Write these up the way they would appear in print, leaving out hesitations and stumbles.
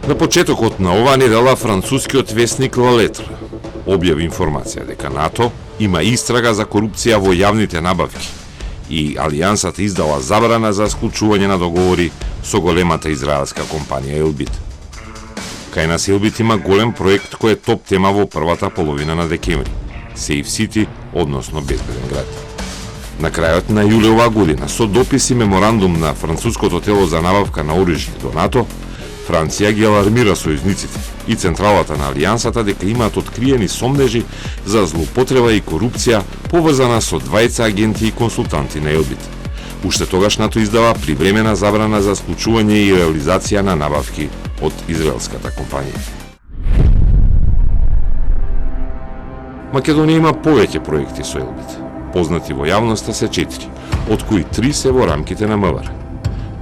На почетокот на оваа недела францускиот весник La Lettre објави информација дека НАТО има истрага за корупција во јавните набавки и Алијансата издала забрана за склучување на договори со големата израелска компанија Elbit. Кај нас Elbit има голем проект кој е топ тема во првата половина на декември – Safe City, односно безбеден град. На крајот на јуле оваа година, со допис и меморандум на француското тело за набавка на оружје до НАТО, Франција ги алармира сојузниците и централата на Алијансата дека имаат откриени сомнежи за злоупотреба и корупција поврзана со двајца агенти и консултанти на Elbit. Уште тогаш НАТО издава привремена забрана за склучување и реализација на набавки од израелската компанија. Македонија има повеќе проекти со Elbit. Познати во јавноста се 4, од кои 3 се во рамките на МВР.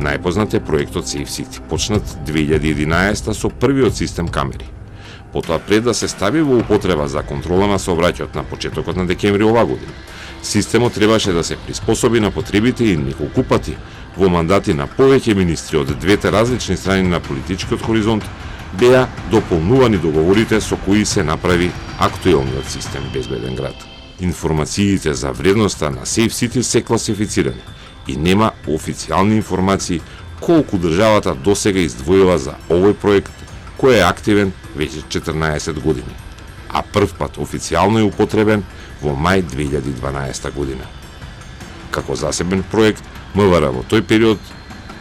Најпознат е проектот Safe City, почнат 2011 со првиот систем камери. Потоа пред да се стави во употреба за контрола на сообраќајот на почетокот на декември оваа година, системот требаше да се приспособи на потребите и неколку пати во мандати на повеќе министри од двете различни страни на политичкиот хоризонт беа дополнувани договорите со кои се направи актуелниот систем безбеден град. Информациите за вредноста на Safe City се класифицирани и нема официјални информации колку државата досега издвоила за овој проект кој е активен веќе 14 години, а прв пат официјално е употребен во мај 2012 година. Како засебен проект, МВР во тој период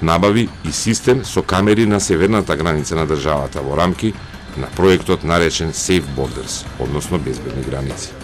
набави и систем со камери на северната граница на државата во рамки на проектот наречен Safe Borders, односно безбедни граници.